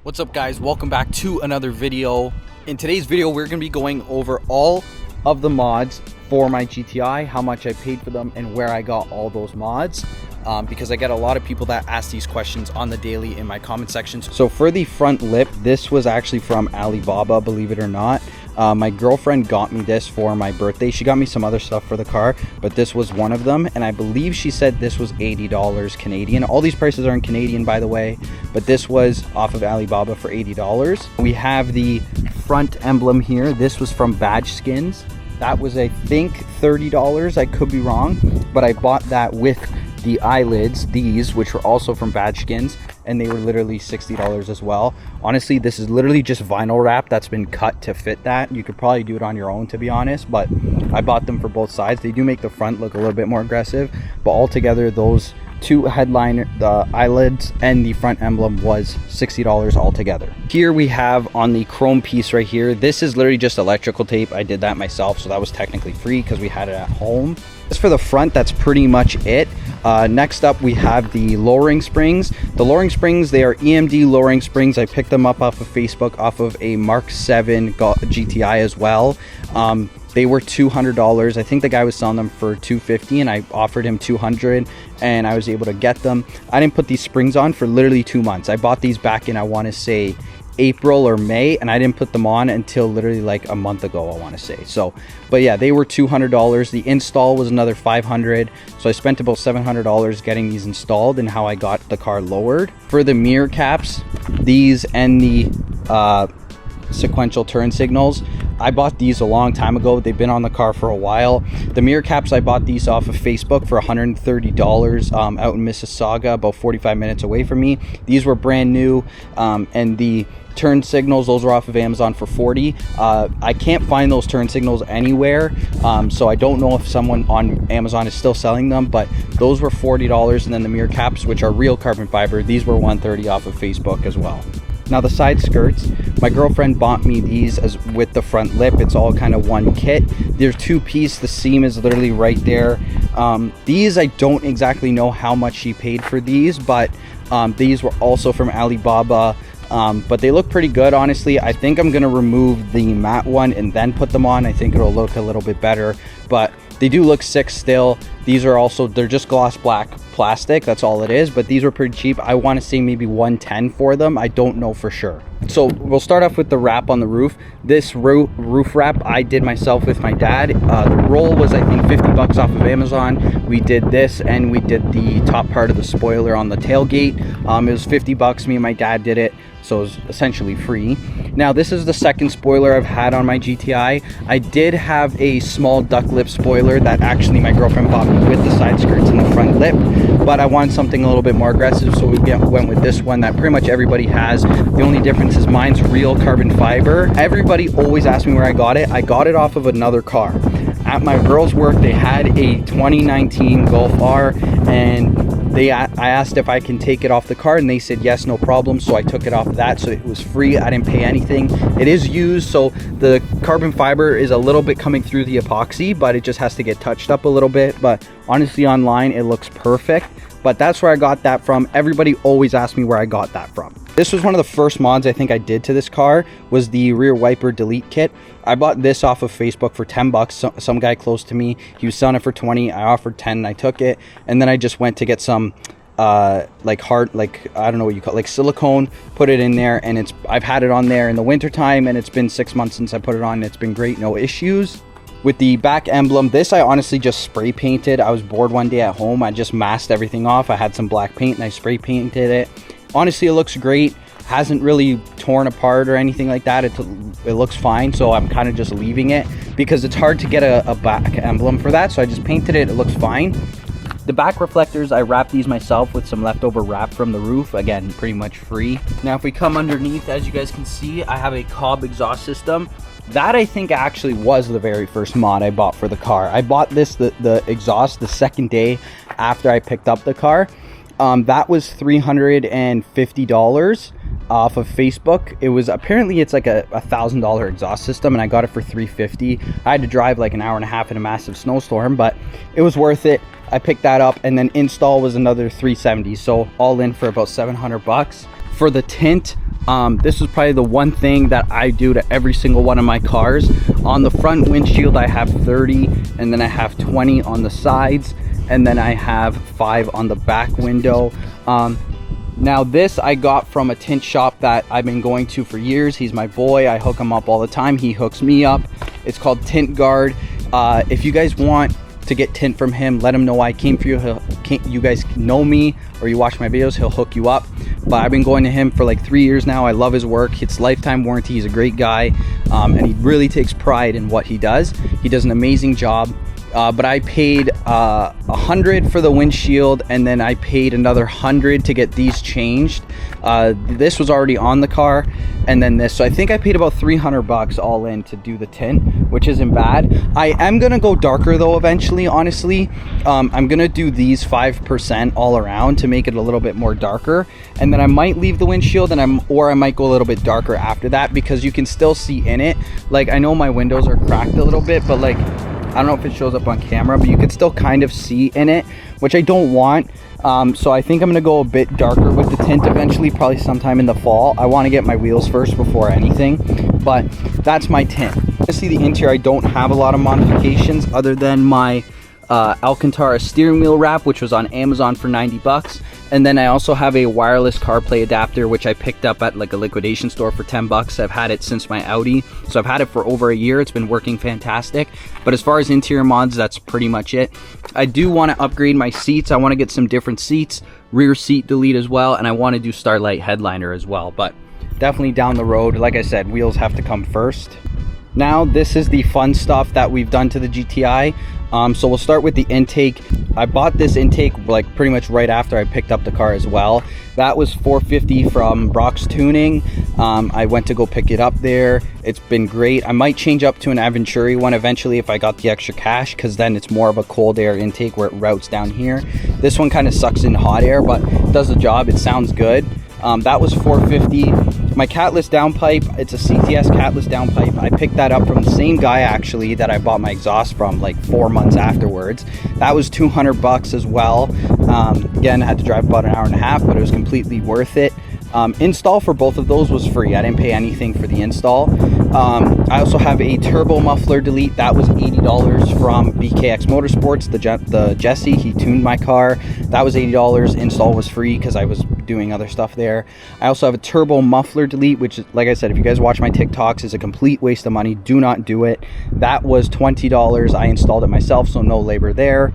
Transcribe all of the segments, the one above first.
What's up guys, welcome back to another video. In today's video we're going to be going over all of the mods for my GTI, how much I paid for them and where I got all those mods, because I get a lot of people that ask these questions on the daily in my comment sections. So for the front lip, this was actually from Alibaba, believe it or not. My girlfriend got me this for my birthday. She got me some other stuff for the car, but this was one of them, and I believe she said this was $80 Canadian. All these prices are in Canadian, by the way, but this was off of Alibaba for $80. We have the front emblem here. This was from Badge Skins. That was, I think, $30. I could be wrong, but I bought that with the eyelids, these, which were also from Badge Skins, and they were literally $60 as well. Honestly, this is literally just vinyl wrap that's been cut to fit that. You could probably do it on your own, to be honest, but I bought them for both sides. They do make the front look a little bit more aggressive, but altogether those two headliner, the eyelids and the front emblem, was $60 altogether. Here we have on the chrome piece right here, this is literally just electrical tape. I did that myself, so that was technically free because we had it at home. As for the front, that's pretty much it. Next up we have the lowering springs. The lowering springs, they are EMD lowering springs. I picked them up off of Facebook, off of a Mark 7 GTI as well. They were $200. I think the guy was selling them for $250 and I offered him $200 and I was able to get them. I didn't put these springs on for literally 2 months. I bought these back in, I want to say, April or May, and I didn't put them on until literally like a month ago, I want to say. So, but yeah, they were $200. The install was another $500, so I spent about $700 getting these installed and how I got the car lowered. For the mirror caps, these and the sequential turn signals, I bought these a long time ago. They've been on the car for a while. The mirror caps, I bought these off of Facebook for $130 out in Mississauga, about 45 minutes away from me. These were brand new, and the turn signals, those were off of Amazon for $40. I can't find those turn signals anywhere, so I don't know if someone on Amazon is still selling them, but those were $40. And then the mirror caps, which are real carbon fiber, these were $130 off of Facebook as well. Now the side skirts, my girlfriend bought me these as with the front lip. It's all kind of one kit. They're two-piece. The seam is literally right there. These, I don't exactly know how much she paid for these, but these were also from Alibaba. But they look pretty good, honestly. I think I'm gonna remove the matte one and then put them on. I think it'll look a little bit better, but they do look sick still. These are also, they're just gloss black plastic, that's all it is, but these were pretty cheap. I want to say maybe $110 for them. I don't know for sure. So we'll start off with the wrap on the roof. This roof wrap I did myself with my dad. The roll was, I think, 50 bucks off of Amazon. We did this and we did the top part of the spoiler on the tailgate. It was 50 bucks. Me and my dad did it, so it was essentially free. Now this is the second spoiler I've had on my GTI. I did have a small duck lip spoiler that actually my girlfriend bought me with the side skirts and the front lip, but I wanted something a little bit more aggressive, so we went with this one that pretty much everybody has. The only difference is mine's real carbon fiber. Everybody always asks me where I got it. I got it off of another car. At my girl's work, they had a 2019 Golf R, and I asked if I can take it off the car, and they said yes, no problem. So I took it off of that, so it was free. I didn't pay anything. It is used, so the carbon fiber is a little bit coming through the epoxy, but it just has to get touched up a little bit. But honestly, online it looks perfect. But that's where I got that from. Everybody always asks me where I got that from. This was one of the first mods I think I did to this car, was the rear wiper delete kit. I bought this off of Facebook for 10 bucks. Some guy close to me, he was selling it for 20. I offered 10 and I took it. And then I just went to get some like hard, like, I don't know what you call it, like silicone, put it in there, and I've had it on there in the winter time, and it's been 6 months since I put it on, and it's been great, no issues. With the back emblem, this I honestly just spray painted. I was bored one day at home. I just masked everything off. I had some black paint and I spray painted it. Honestly, it looks great. Hasn't really torn apart or anything like that. It looks fine, so I'm kind of just leaving it because it's hard to get a back emblem for that. So I just painted it. It looks fine. The back reflectors, I wrapped these myself with some leftover wrap from the roof. Again, pretty much free. Now, if we come underneath, as you guys can see, I have a Cobb exhaust system. That I think actually was the very first mod I bought for the car. I bought this, the exhaust, the second day after I picked up the car. That was $350 off of Facebook. It was, apparently it's like a $1,000 exhaust system, and I got it for $350. I had to drive like an hour and a half in a massive snowstorm, but it was worth it. I picked that up, and then install was another $370, so all in for about 700 bucks. For the tint, this is probably the one thing that I do to every single one of my cars. On the front windshield I have 30, and then I have 20 on the sides, and then I have 5 on the back window. Now this I got from a tint shop that I've been going to for years. He's my boy. I hook him up all the time. He hooks me up. It's called Tint Guard. If you guys want to get tint from him, let him know I came for you. You guys know me or you watch my videos, he'll hook you up. But I've been going to him for like 3 years now. I love his work. It's lifetime warranty. He's a great guy, and he really takes pride in what he does. He does an amazing job. But I paid $100 for the windshield, and then I paid another $100 to get these changed. This was already on the car, and then this. So I think I paid about $300 all in to do the tint, which isn't bad. I am gonna go darker though eventually, honestly. I'm gonna do these 5% all around to make it a little bit more darker, and then I might leave the windshield, and or I might go a little bit darker after that, because you can still see in it. Like, I know my windows are cracked a little bit, but like, I don't know if it shows up on camera, but you can still kind of see in it, which I don't want. So I think I'm gonna go a bit darker with the tint eventually, probably sometime in the fall. I want to get my wheels first before anything, but that's my tint. You see the interior, I don't have a lot of modifications other than my Alcantara steering wheel wrap, which was on Amazon for 90 bucks. And then I also have a wireless CarPlay adapter, which I picked up at like a liquidation store for 10 bucks. I've had it since my Audi, so I've had it for over a year. It's been working fantastic. But as far as interior mods, that's pretty much it. I do want to upgrade my seats. I want to get some different seats, rear seat delete as well, and I want to do Starlight headliner as well. But definitely down the road. Like I said, wheels have to come first. Now this is the fun stuff that we've done to the GTI. So we'll start with the intake. I bought this intake like pretty much right after I picked up the car as well. That was $450 from Brock's Tuning. I went to go pick it up there. It's been great. I might change up to an Aventuri one eventually if I got the extra cash, because then it's more of a cold air intake where it routes down here. This one kind of sucks in hot air, but does the job. It sounds good. That was $450. My catless downpipe, it's a CTS catless downpipe. I picked that up from the same guy actually that I bought my exhaust from like 4 months afterwards. That was 200 bucks as well. Again, I had to drive about an hour and a half, but it was completely worth it. Install for both of those was free. I didn't pay anything for the install. I also have a turbo muffler delete. That was $80 from BKX Motorsports, the Jesse. He tuned my car. That was $80. Install was free because I was doing other stuff there. I also have a turbo muffler delete, which is, like I said, if you guys watch my TikToks, is a complete waste of money. Do not do it. That was $20. I installed it myself, so no labor there.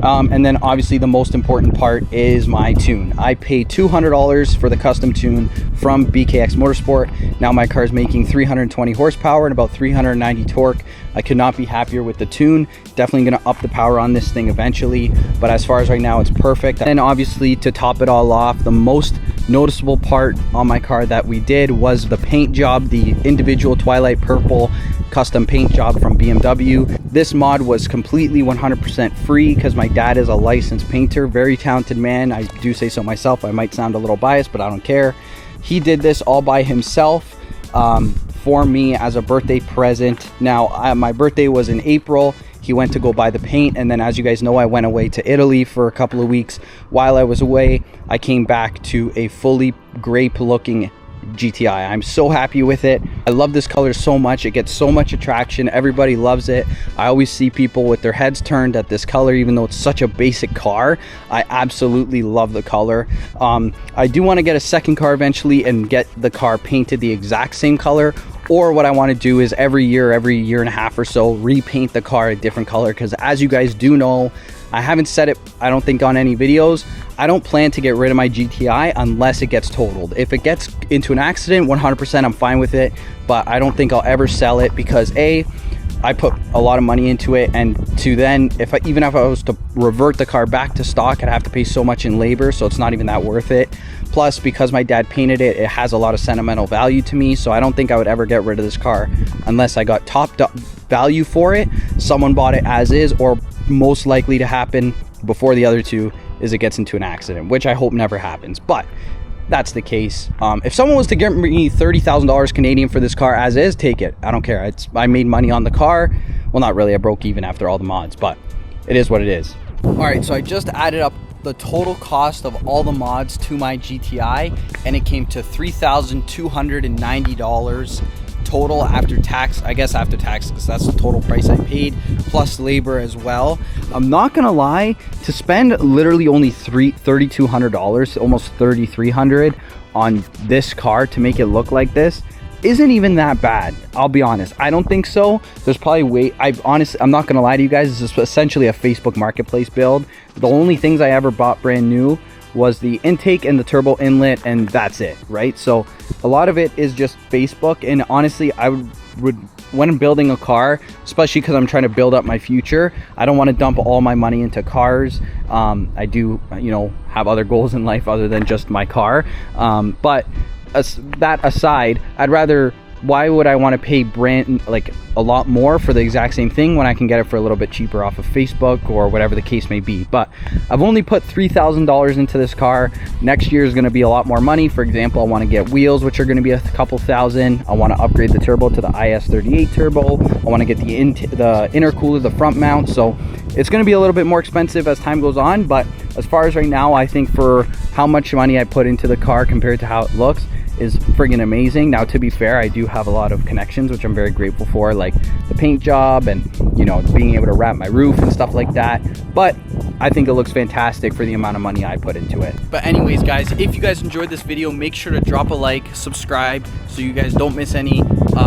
And then obviously the most important part is my tune. I paid $200 for the custom tune from BKX Motorsport. Now my car is making 320 horsepower and about 390 torque. I could not be happier with the tune. Definitely gonna up the power on this thing eventually, but as far as right now, it's perfect. And obviously, to top it all off, the most noticeable part on my car that we did was the paint job, the individual Twilight Purple custom paint job from BMW. This mod was completely 100% free because my dad is a licensed painter, very talented man. I do say so myself. I might sound a little biased, but I don't care. He did this all by himself for me as a birthday present. Now, my birthday was in April. He went to go buy the paint, and then as you guys know, I went away to Italy for a couple of weeks. While I was away, I came back to a fully grape looking GTI. I'm so happy with it. I love this color so much. It gets so much attraction. Everybody loves it. I always see people with their heads turned at this color, even though it's such a basic car. I absolutely love the color. I do want to get a second car eventually and get the car painted the exact same color. Or what I want to do is every year and a half or so, repaint the car a different color. Because as you guys do know, I haven't said it, I don't think, on any videos, I don't plan to get rid of my GTI unless it gets totaled. If it gets into an accident, 100% I'm fine with it, but I don't think I'll ever sell it because A, I put a lot of money into it, and to then, even if I was to revert the car back to stock, I'd have to pay so much in labor, so it's not even that worth it. Plus, because my dad painted it, it has a lot of sentimental value to me, so I don't think I would ever get rid of this car unless I got top value for it, someone bought it as is, or most likely to happen before the other two is it gets into an accident, which I hope never happens, but that's the case. If someone was to give me $30,000 Canadian for this car as is, take it. I don't care. I made money on the car. Well, not really. I broke even after all the mods, but it is what it is. All right, so I just added up the total cost of all the mods to my GTI, and it came to $3,290 total after tax. I guess after tax, because that's the total price I paid, plus labor as well. I'm not gonna lie, to spend literally only $3,200, almost $3,300 on this car to make it look like this isn't even that bad. I'll be honest, I don't think so. There's probably I'm not gonna lie to you guys, this is essentially a Facebook marketplace build. The only things I ever bought brand new was the intake and the turbo inlet, and that's it, right? So a lot of it is just Facebook. And honestly, I would when I'm building a car, especially because I'm trying to build up my future, I don't want to dump all my money into cars. I do, you know, have other goals in life other than just my car, but that aside, why would I want to pay like a lot more for the exact same thing when I can get it for a little bit cheaper off of Facebook or whatever the case may be? But I've only put $3,000 into this car. Next year is going to be a lot more money. For example, I want to get wheels, which are going to be a couple thousand. I want to upgrade the turbo to the IS38 turbo. I want to get the intercooler, the front mount. So it's going to be a little bit more expensive as time goes on. But as far as right now, I think for how much money I put into the car compared to how it looks, is friggin' amazing. Now, to be fair, I do have a lot of connections, which I'm very grateful for, like the paint job and, you know, being able to wrap my roof and stuff like that. But I think it looks fantastic for the amount of money I put into it. But anyways, guys, if you guys enjoyed this video, make sure to drop a like, subscribe, so you guys don't miss any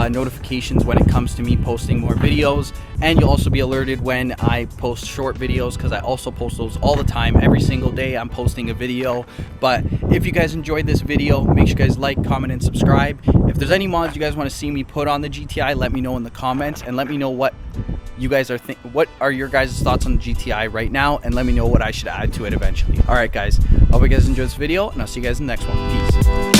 notifications when it comes to me posting more videos. And you'll also be alerted when I post short videos, because I also post those all the time. Every single day I'm posting a video. But if you guys enjoyed this video, make sure you guys like, comment, and subscribe. If there's any mods you guys want to see me put on the GTI, let me know in the comments, and let me know what you guys are what are your guys' thoughts on the GTI right now, and let me know what I should add to it eventually. All right, guys, hope you guys enjoyed this video, and I'll see you guys in the next one. Peace.